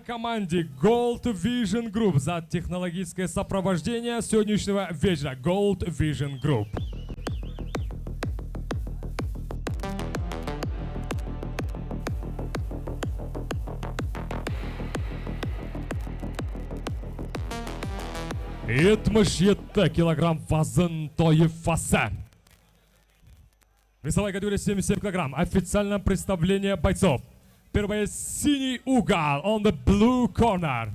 команде Gold Vision Group за технологическое сопровождение сегодняшнего вечера. Gold Vision Group. Yetmiş 7 kilogramm vazn toifasi. Весовая категория 77 килограмм. Официальное представление бойцов. Первое синий угол, on the blue corner.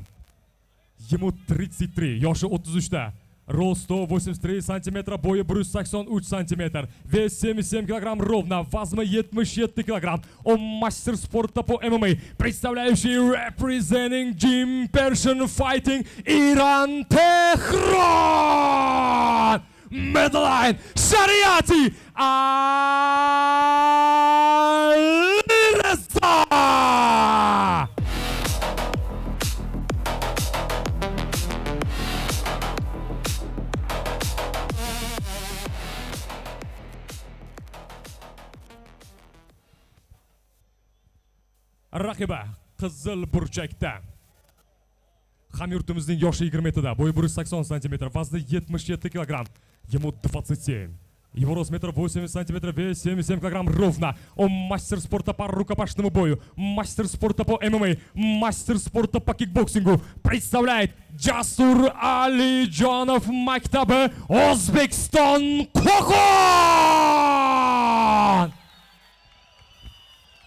Ему 33, yoshi 33. Рост 183 сантиметра, боя 183 сантиметр. Вес 77 килограмм ровно, вазма 77 килограмм. Он мастер спорта по ММА, представляющий representing Gym Persian Fighting Иран Техран. Медлайн Шариати Алиреза. Raqiba qizil burchakda. Hamyurtimizning yoshi 20 da, bo'yi 180 см, vazni 77 kg, ему 27. Его рост 1,80 см, вес 77 кг ровно. Он мастер спорта по рукопашному бою, мастер спорта по ММА, мастер спорта по кикбоксингу. Представляет Jasur Alijonov maktabi O'zbekiston Qo'qon!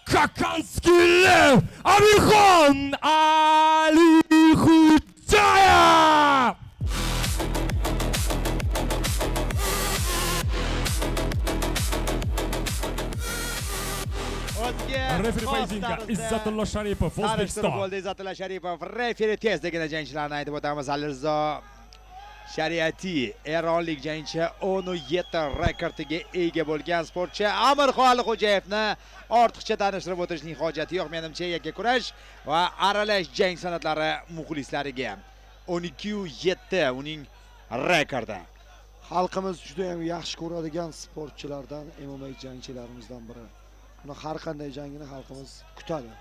Kakanskiy Lev Amirxon Alixo'jayev. Referi poyedinka Izzatullo Sharipov, O'zbekiston. Bo'ldi Izzatullo Sharipov. Referi tezligina jangchilarni aytib o'tamiz. Alirzo Shariati eronlik jangchi 17 rekordiga ega bo'lgan sportchi Amirxon Alixo'jayevni ortiqcha tanishtirib o'tirishning hojati yo'q. Menimcha yakkakurash va aralash jang san'atlari muxlislariga 12-7 uning rekordi. Xalqimiz juda ham yaxshi ko'radigan sportchilardan, MMA jangchilarimizdan biri. Uni har qanday jangini xalqimiz kutadi.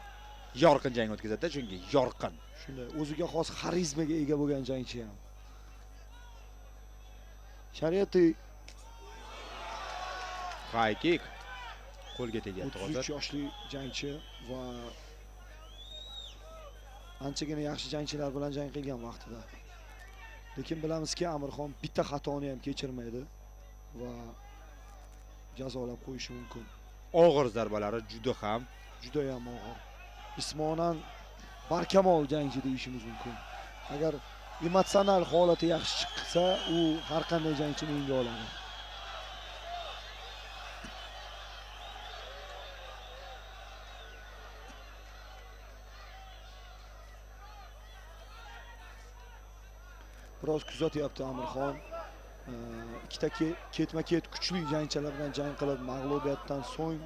Yorqin jang o'tkazadi, chunki yorqin. Shunday o'ziga xos xarizmaga ega bo'lgan jangchi ham. Shariati high kick qo'lga tegyapti hozir. 33 yoshli jangchi va anchagina yaxshi jangchilar bilan jang qilgan vaqtida. Lekin bilamizki, Amirxon bitta xatoni ham kechirmaydi va jazolab qo'yishi mumkin. Og'ir zarbalari juda ham og'ir. Jismonan barkamol jangchi deyishimiz mumkin. Agar emotsional holati yaxshi chiqsa, u har qanday jangchini yenga oladi. Biroz kuzatyapti Amirxon. Ikkita ketma-ket kuchli jangchilar bilan jang qilib, mag'lubiyatdan so'ng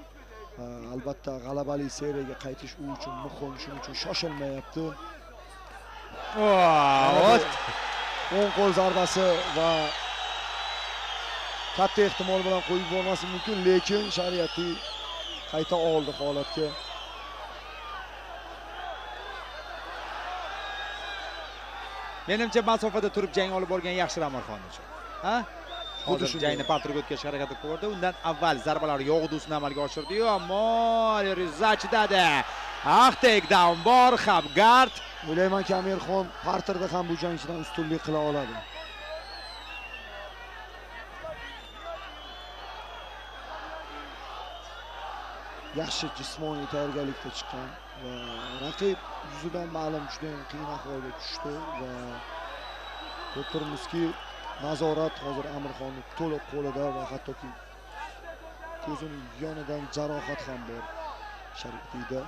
albatta g'alabali seriyaga qaytish u uchun muhim, shuning uchun shoshilmayapti. O'ng qo'l zarbasi va katta ehtimol bilan qo'yib yubormasi mumkin, lekin Shariati qayta oldi holatga. Menimcha masofada turib jang olib borgan yaxshi Amirxon uchun. Ha? Hozir jangni parterga o'tkazishga harakat qilib ko'rdi. Undan avval zarbalar yog'dusini amalga oshirdi-yu, ammo Alirzo chidadi. Takedown bor, Xabgard. O'ylaymanki, Amirxon parterda ham bu jangchidan ustunlik qila oladi. Yaxshi jismoniy tayyorgarlikda chiqqan va raqib yuzidan ma'lum juda ham qiyin ahvolga tushdi va ko'ribmizki, nazorat hozir Amirxonning to'liq qo'lida va hattoki ko'zining yonidan jarohat ham bor Sharipida.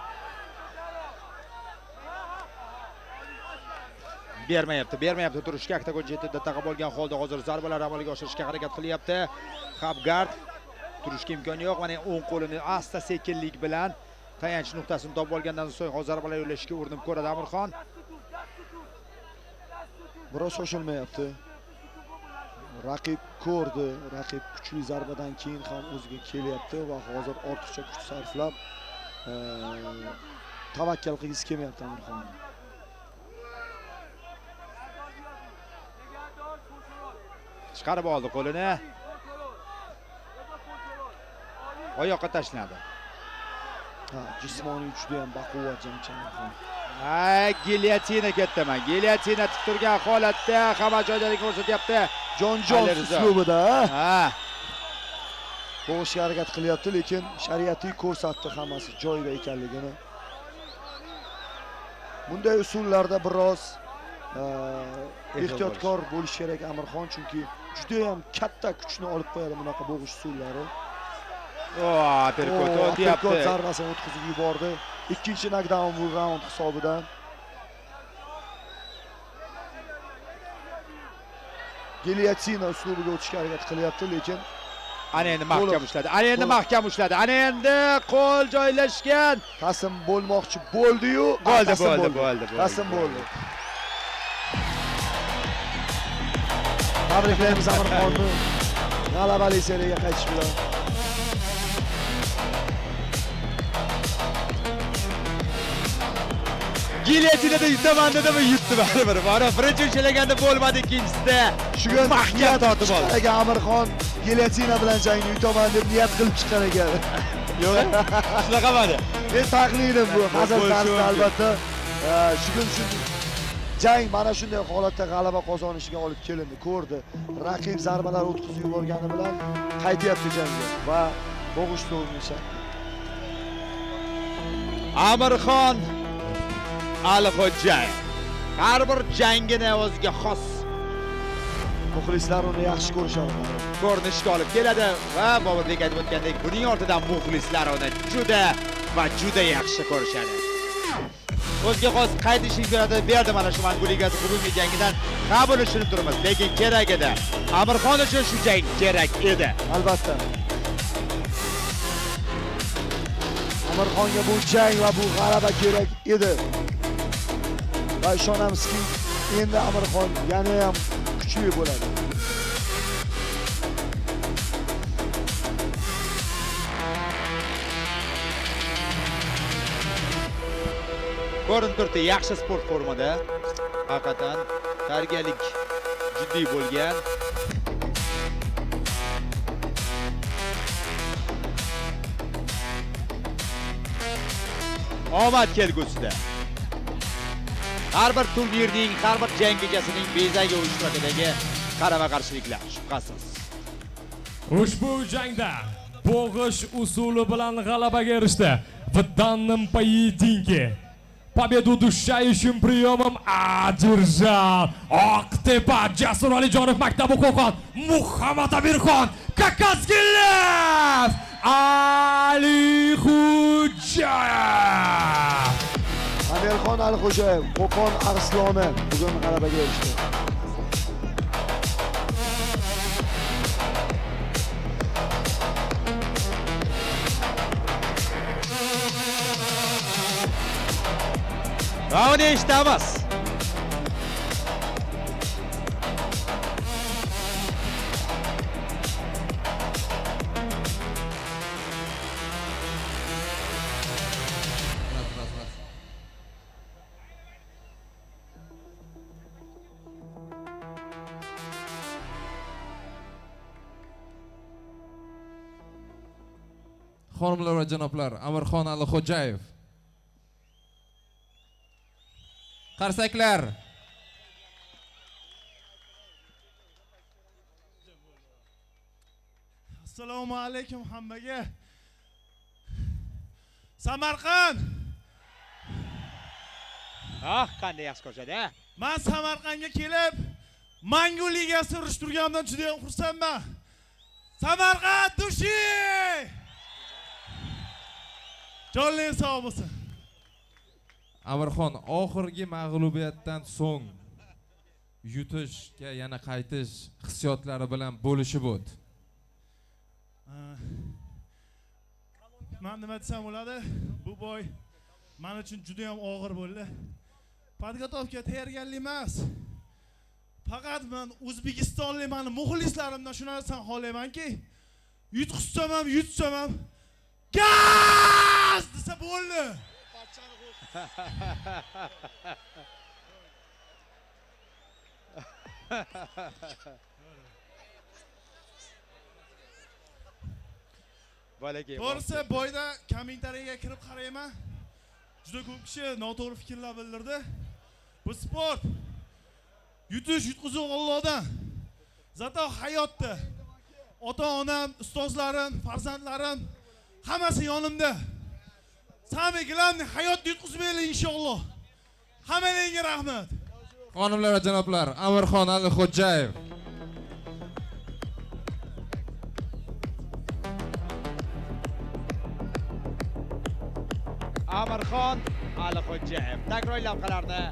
Bermayapti turishga. Oktagon chetida taqib olgan holda hozir zarbalar amalga oshirishga harakat qilyapti. Xabgard turishga imkoni yo'q. Mana o'ng qo'lini asta sekinlik bilan tayanch nuqtasini topib olgandan so'ng hozir zarbalar yo'llashga urinib ko'radi Amirxon. Biroz shoshilmayapti. Raqib ko'rdi, raqib kuchli zarbadan keyin ham o'ziga kelyapti va hozir ortiqcha kuch sarflab tavakkal qilgisi kelmayapti Amirxon. Chiqarib oldi qo'lini. Oyoqqa tashladi. Ha, jismoniy juda ham baquvvat jangchi Amirxon. Gilyotina ketdimi? Gilyotina tik turgan holatda hamma joylarga ko'rsatyapti. Jon Alirzo. uslubida, Ha. bo'g'ishga harakat qilyapti, lekin shariatiy ko'rsatdi hammasi joyida ekanligini. Bunday usullarda biroz ehtiyotkor bo'lish kerak Amirxon, chunki juda ham katta kuchni olib qo'yadi bunaqa bo'g'ish usullari. Perkot o'tyapti. Perkot zarbasini o'tkazib yubordi. Ikkinchi knockdown bu raund hisobidan. Gilyotina uslubiga o'tishga harakat qilyapti, lekin Ana endi mahkam ushladi. Ana endi mahkam ushladi. Ana endi qo'l joylashgan. taslim bo'lmoqchi bo'ldi-yu, Bo'ldi. taslim bo'ldi. Tabriklaymiz Amirxonni g'alabali seriyaga qaytish bilan. Gilyotinada yutaman dedimi, yutdi baribir. Mana birinchi ushlaganda bo'lmadi, ikkinchisida Shuga mahkam tortib oldi. Chiqqan Amirxon gilyotina bilan jangni yutaman deb niyat qilib chiqqan ekan. Yo'q, shunaqa madi. Men taxminim bu hazil bo'lishi tarzda mumkin. albatta. Shuning uchun jang mana shunday holatda g'alaba qozonishiga olib kelindi. Ko'rdi. Raqib zarbalar o'tkazib yuborgani bilan qaytyapti jangga va bo'g'ishni o'rnashadi. Amirxon Alixo'jayev har bir jangini o'ziga xos Muxlislar uni yaxshi ko'rishadi. ko'rinishga olib keladi va Boburbek aytib o'tgandek, buning ortidan muxlislar uni juda va juda yaxshi ko'rishadi. O'ziga xos qaytish imkoniyati berdi mana shu Mangu Ligasi bugungi jangidan. Ha, buni tushunib turibmiz, lekin kerak edi. Amirxon uchun shu jang kerak edi. Albatta. Amirxonga bu jang va bu g'alaba kerak edi. Va ishonamizki, endi Amirxon yana ham kuchli bo'ladi. Ko'rinib turibdi, yaxshi sport formada. Haqiqatan tarbiyalik jiddiy bo'lgan. Omad kelgusida. Har bir turnirning, har bir jang kechasining bezagi ishtirokidagi qarama-qarshiliklar shubhasiz. Ushbu jangda bo'g'ish usuli bilan g'alabaga erishdi. В данном поединке победу душающим приемом одержал Oqtepa Jasur Alijonov maktabi o'quvchi Muhammad Amirxon Kakazgilev Alixo'jayev. Amirxon Alixo'jayev, Qo'qon Arsloni bugun g'alabaga erishdi. Va uni eshitamiz. Xonimlar va janoblar, Amirxon Alixo'jayev. Qarsaklar. Assalomu alaykum hammaga. Samarqand. Qanday yaxshi ko'rishadi, a? Men Samarqandga kelib, Mangu Ligasi urishtirganimdan juda ham xursandman. Samarqand dushi! Jonli sog' bo'lsin. Amirxon, oxirgi mag'lubiyatdan so'ng yutishga yana qaytish hissiyotlari bilan bo'lishib o'tdi. Men nima desam bo'ladi? Bu boy men uchun juda ham og'ir bo'ldi. Podgotovka tayyorgarlik emas. Faqat men O'zbekistonlik meni muxlislarimdan shu narsani xohlaymanki, yutqizsam ham, yutsam ham gaz desa bo'ldi. Bolakay. To'g'risi boyda kommentariyaga kirib qarayman. Juda ko'p kishi noto'g'ri fikrlar bildirdi. Bu sport. Yutish, yutqizuv Allohdan. Zato hayotda ota-onam, ustozlarim, farzandlarim hammasi yonimda. Samiklarni hayot yutqizib berling inshaalloh. Hammangizga rahmat. Xonimlar va janoblar, Amirxon Alixo'jayev. Amirxon Alixo'jayev. Takror lavhalarni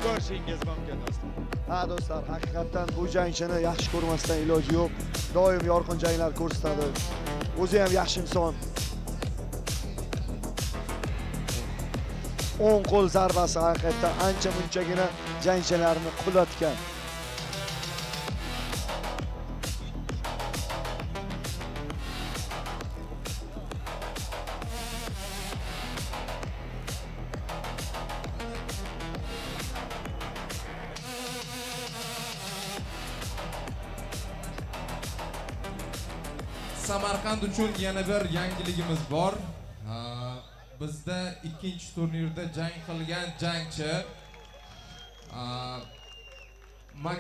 ko'rishingiz mumkin do'stlar. Ha do'stlar, haqiqatdan bu jangchini yaxshi ko'rmasdan iloji yo'q. Doim yorqin janglar ko'rsatadi. O'zi ham yaxshi inson. O'ng qo'l zarbasi haqiqatdan ancha munchagina jangchilarni qulatgan. Samarqand uchun yana bir yangiligimiz bor. Bizda ikkinchi turnirda jang qilgan jangchi